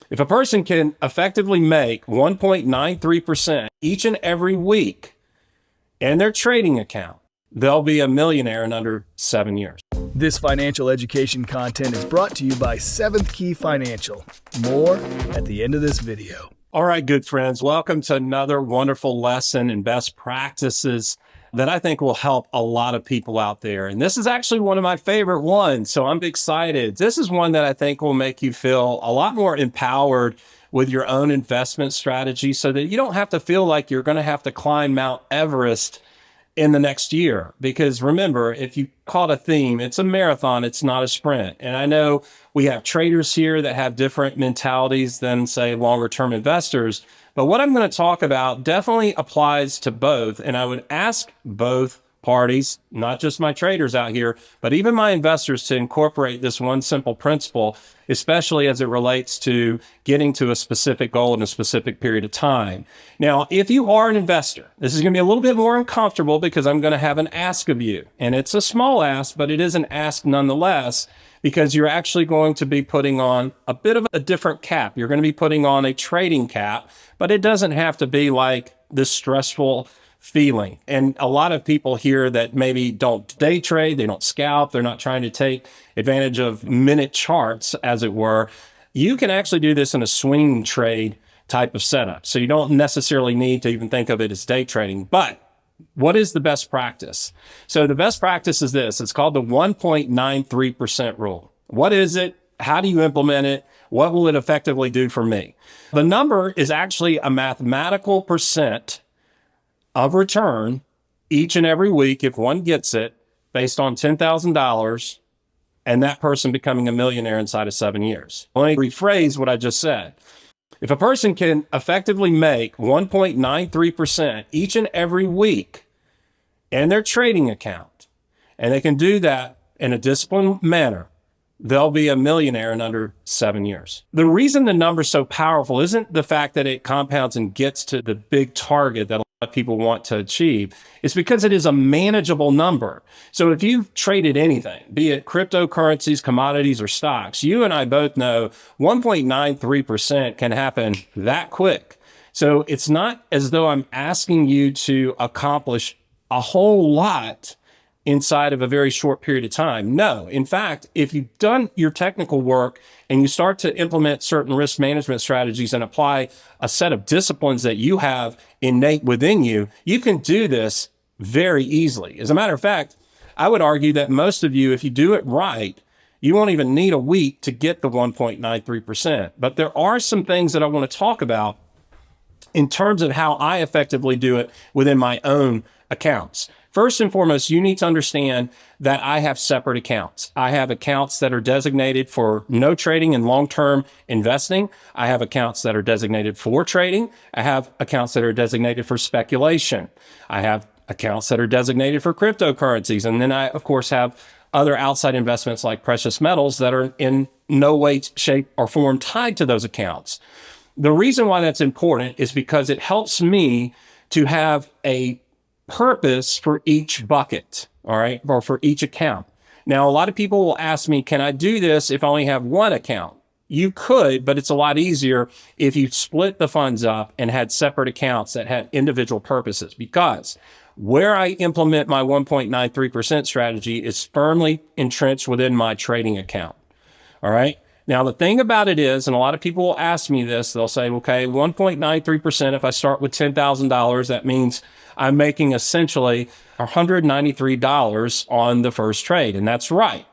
If a person can effectively make 1.93% each and every week in their trading account, they'll be a millionaire in under 7 years. This financial education content is brought to you by Seventh Key Financial. More at the end of this video. All right, good friends, welcome to another wonderful lesson in best practices that I think will help a lot of people out there. And this is actually one of my favorite ones, so I'm excited. This is one that I think will make you feel a lot more empowered with your own investment strategy so that you don't have to feel like you're going to have to climb Mount Everest in the next year. Because remember, if you caught a theme, it's a marathon, it's not a sprint. And I know we have traders here that have different mentalities than, say, longer term investors. But what I'm going to talk about definitely applies to both. And I would ask both parties, not just my traders out here, but even my investors, to incorporate this one simple principle, especially as it relates to getting to a specific goal in a specific period of time. Now, if you are an investor, this is going to be a little bit more uncomfortable because I'm going to have an ask of you. And it's a small ask, but it is an ask nonetheless, because you're actually going to be putting on a bit of a different cap. You're going to be putting on a trading cap, but it doesn't have to be like this stressful feeling. And a lot of people here that maybe don't day trade, they don't scalp, they're not trying to take advantage of minute charts, as it were. You can actually do this in a swing trade type of setup. So you don't necessarily need to even think of it as day trading. But what is the best practice? So the best practice is this. It's called the 1.93% rule. What is it? How do you implement it? What will it effectively do for me? The number is actually a mathematical percent of return each and every week if one gets it, based on $10,000 and that person becoming a millionaire inside of 7 years. Let me rephrase what I just said. If a person can effectively make 1.93% each and every week in their trading account, and they can do that in a disciplined manner, they'll be a millionaire in under 7 years. The reason the number's so powerful isn't the fact that it compounds and gets to the big target that a lot of people want to achieve. It's because it is a manageable number. So if you've traded anything, be it cryptocurrencies, commodities, or stocks, you and I both know 1.93% can happen that quick. So it's not as though I'm asking you to accomplish a whole lot inside of a very short period of time. No, in fact, if you've done your technical work and you start to implement certain risk management strategies and apply a set of disciplines that you have innate within you, you can do this very easily. As a matter of fact, I would argue that most of you, if you do it right, you won't even need a week to get the 1.93%. But there are some things that I want to talk about in terms of how I effectively do it within my own accounts. First and foremost, you need to understand that I have separate accounts. I have accounts that are designated for no trading and long-term investing. I have accounts that are designated for trading. I have accounts that are designated for speculation. I have accounts that are designated for cryptocurrencies. And then I, of course, have other outside investments like precious metals that are in no way, shape, or form tied to those accounts. The reason why that's important is because it helps me to have a purpose for each bucket, all right, or for each account. Now, a lot of people will ask me, can I do this if I only have one account? You could, but it's a lot easier if you split the funds up and had separate accounts that had individual purposes, because where I implement my 1.93% strategy is firmly entrenched within my trading account, all right? Now, the thing about it is, and a lot of people will ask me this, they'll say, okay, 1.93%, if I start with $10,000, that means I'm making essentially $193 on the first trade. And that's right.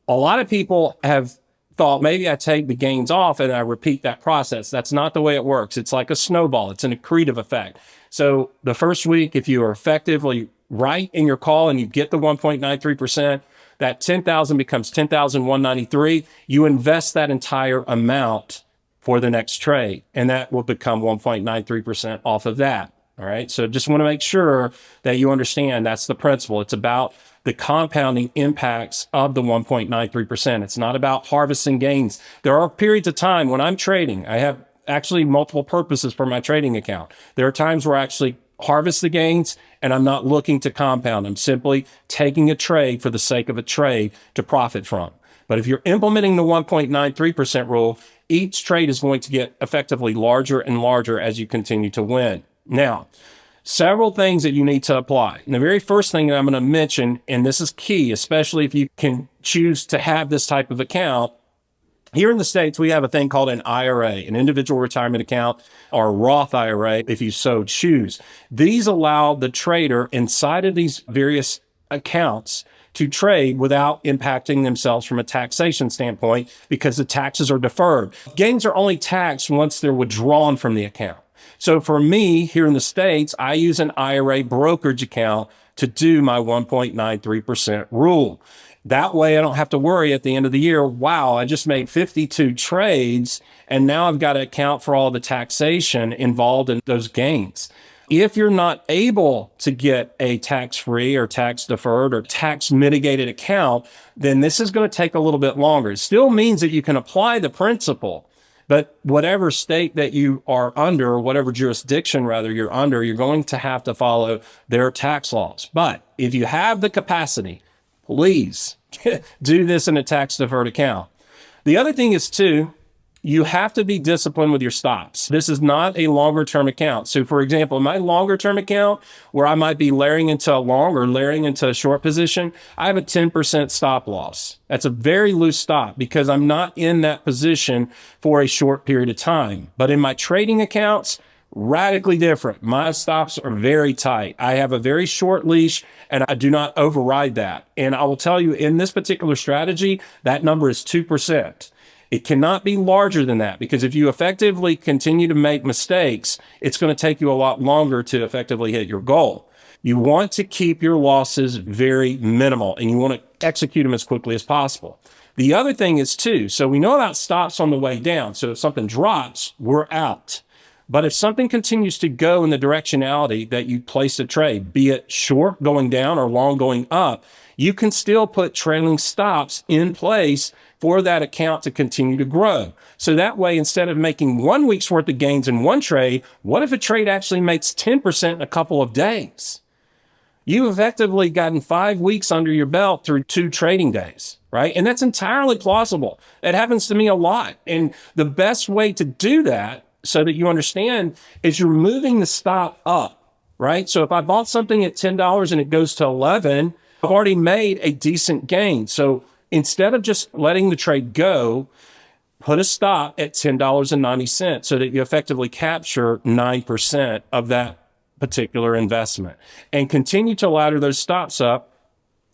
A lot of people have thought maybe I take the gains off and I repeat that process. That's not the way it works. It's like a snowball. It's an accretive effect. So the first week, if you are effectively right in your call and you get the 1.93%, that 10,000 becomes 10,193. You invest that entire amount for the next trade, and that will become 1.93% off of that. All right. So just want to make sure that you understand that's the principle. It's about the compounding impacts of the 1.93%. It's not about harvesting gains. There are periods of time when I'm trading. I have actually multiple purposes for my trading account. There are times where I actually harvest the gains and I'm not looking to compound. I'm simply taking a trade for the sake of a trade to profit from. But if you're implementing the 1.93% rule, each trade is going to get effectively larger and larger as you continue to win. Now, several things that you need to apply. And the very first thing that I'm going to mention, and this is key, especially if you can choose to have this type of account. Here in the States, we have a thing called an IRA, an individual retirement account, or a Roth IRA, if you so choose. These allow the trader inside of these various accounts to trade without impacting themselves from a taxation standpoint because the taxes are deferred. Gains are only taxed once they're withdrawn from the account. So for me, here in the States, I use an IRA brokerage account to do my 1.93% rule. That way I don't have to worry at the end of the year, wow, I just made 52 trades and now I've got to account for all the taxation involved in those gains. If you're not able to get a tax-free or tax-deferred or tax-mitigated account, then this is going to take a little bit longer. It still means that you can apply the principle, but whatever state that you are under, whatever jurisdiction rather you're under, you're going to have to follow their tax laws. But if you have the capacity, please do this in a tax-deferred account. The other thing is, too, you have to be disciplined with your stops. This is not a longer-term account. So, for example, in my longer-term account, where I might be layering into a long or layering into a short position, I have a 10% stop loss. That's a very loose stop because I'm not in that position for a short period of time. But in my trading accounts, radically different. My stops are very tight. I have a very short leash and I do not override that. And I will tell you, in this particular strategy, that number is 2%. It cannot be larger than that because if you effectively continue to make mistakes, it's going to take you a lot longer to effectively hit your goal. You want to keep your losses very minimal and you want to execute them as quickly as possible. The other thing is, too, so we know about stops on the way down. So if something drops, we're out. But if something continues to go in the directionality that you place a trade, be it short going down or long going up, you can still put trailing stops in place for that account to continue to grow. So that way, instead of making 1 week's worth of gains in one trade, what if a trade actually makes 10% in a couple of days? You've effectively gotten 5 weeks under your belt through 2 trading days, right? And that's entirely plausible. That happens to me a lot. And the best way to do that, so that you understand, is you're moving the stop up, right? So if I bought something at $10 and it goes to 11, I've already made a decent gain. So instead of just letting the trade go, put a stop at $10.90 so that you effectively capture 9% of that particular investment and continue to ladder those stops up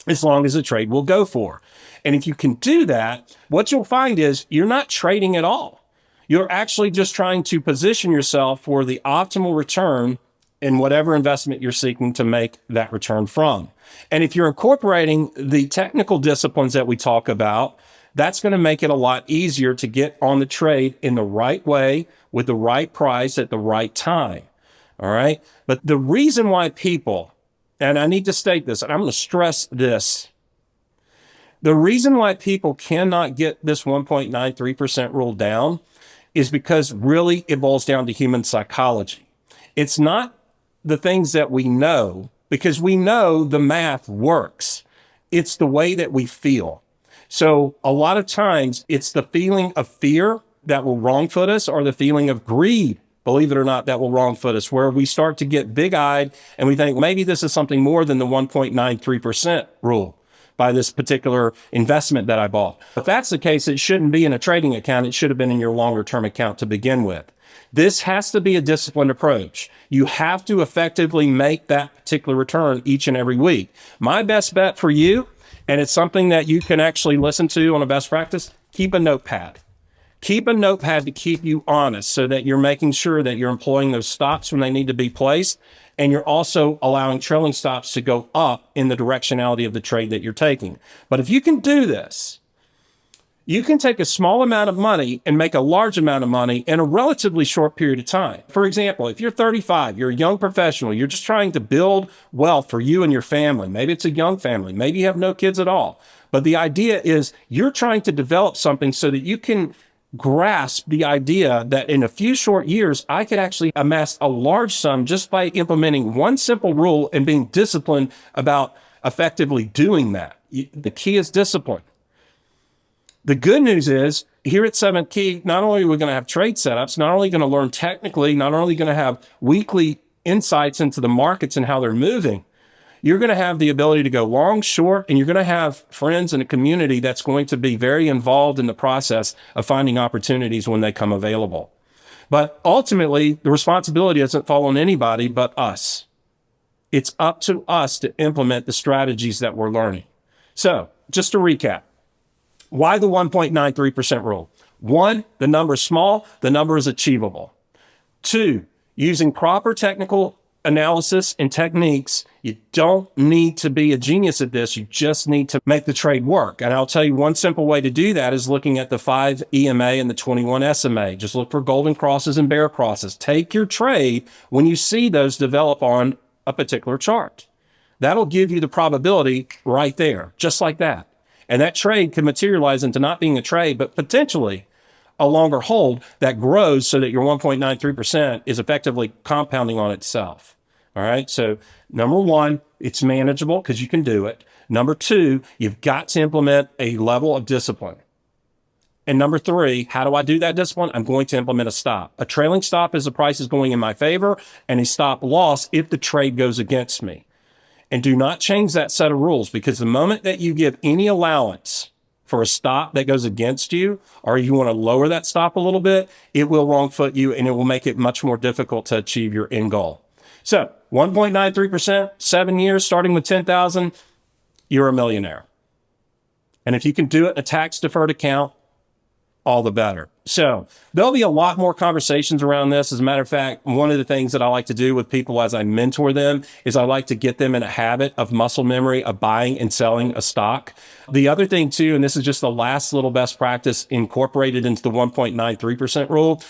as long as the trade will go for. And if you can do that, what you'll find is you're not trading at all. You're actually just trying to position yourself for the optimal return in whatever investment you're seeking to make that return from. And if you're incorporating the technical disciplines that we talk about, that's going to make it a lot easier to get on the trade in the right way with the right price at the right time. All right. But the reason why people, and I need to state this, and I'm going to stress this, the reason why people cannot get this 1.93% rule down is because really it boils down to human psychology. It's not the things that we know, because we know the math works. It's the way that we feel. So a lot of times it's the feeling of fear that will wrong-foot us, or the feeling of greed, believe it or not, that will wrong-foot us, where we start to get big-eyed and we think maybe this is something more than the 1.93% rule by this particular investment that I bought. If that's the case, it shouldn't be in a trading account. It should have been in your longer-term account to begin with. This has to be a disciplined approach. You have to effectively make that particular return each and every week. My best bet for you, and it's something that you can actually listen to on a best practice, keep a notepad. Keep a notepad to keep you honest so that you're making sure that you're employing those stops when they need to be placed, and you're also allowing trailing stops to go up in the directionality of the trade that you're taking. But if you can do this, you can take a small amount of money and make a large amount of money in a relatively short period of time. For example, if you're 35, you're a young professional, you're just trying to build wealth for you and your family. Maybe it's a young family. Maybe you have no kids at all. But the idea is you're trying to develop something so that you can grasp the idea that in a few short years, I could actually amass a large sum just by implementing one simple rule and being disciplined about effectively doing that. The key is discipline. The good news is here at Seventh Key, not only are we going to have trade setups, not only going to learn technically, not only going to have weekly insights into the markets and how they're moving, you're going to have the ability to go long, short, and you're going to have friends in a community that's going to be very involved in the process of finding opportunities when they come available. But ultimately, the responsibility doesn't fall on anybody but us. It's up to us to implement the strategies that we're learning. So just to recap, why the 1.93% rule? 1, the number is small, the number is achievable. 2, using proper technical analysis and techniques, you don't need to be a genius at this. You just need to make the trade work. And I'll tell you one simple way to do that is looking at the 5 EMA and the 21 SMA. Just look for golden crosses and bear crosses. Take your trade when you see those develop on a particular chart. That'll give you the probability right there, just like that. And that trade can materialize into not being a trade, but potentially a longer hold that grows so that your 1.93% is effectively compounding on itself. All right. So number 1, it's manageable because you can do it. Number 2, you've got to implement a level of discipline. And number 3, how do I do that discipline? I'm going to implement a stop. A trailing stop is the price is going in my favor, and a stop loss if the trade goes against me. And do not change that set of rules, because the moment that you give any allowance for a stop that goes against you, or you want to lower that stop a little bit, it will wrong foot you and it will make it much more difficult to achieve your end goal. So 1.93%, 7 years, starting with 10,000, you're a millionaire. And if you can do it in a tax-deferred account, all the better. So there'll be a lot more conversations around this. As a matter of fact, one of the things that I like to do with people as I mentor them is I like to get them in a habit of muscle memory of buying and selling a stock. The other thing too, and this is just the last little best practice incorporated into the 1.93% rule,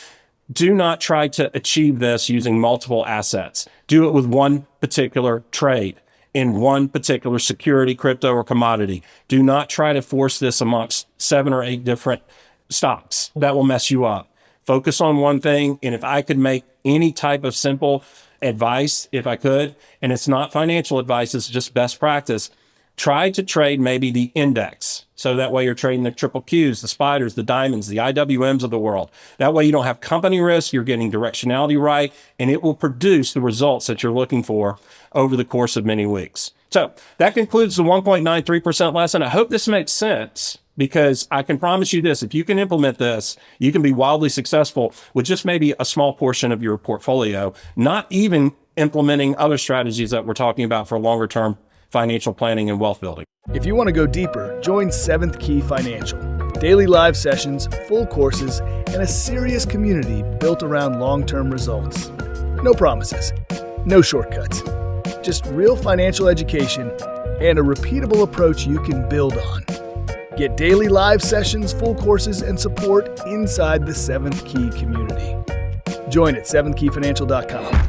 do not try to achieve this using multiple assets. Do it with one particular trade in one particular security, crypto, or commodity. Do not try to force this amongst 7 or 8 different stocks. That will mess you up. Focus on one thing. And if I could make any type of simple advice, if I could, and it's not financial advice, it's just best practice, try to trade maybe the index. So that way you're trading the triple Qs, the spiders, the diamonds, the IWMs of the world. That way you don't have company risk, you're getting directionality right, and it will produce the results that you're looking for over the course of many weeks. So that concludes the 1.93% lesson. I hope this makes sense, because I can promise you this, if you can implement this, you can be wildly successful with just maybe a small portion of your portfolio, not even implementing other strategies that we're talking about for longer term financial planning and wealth building. If you want to go deeper, join Seventh Key Financial. Daily live sessions, full courses, and a serious community built around long-term results. No promises, no shortcuts, just real financial education and a repeatable approach you can build on. Get daily live sessions, full courses, and support inside the Seventh Key community. Join at seventhkeyfinancial.com.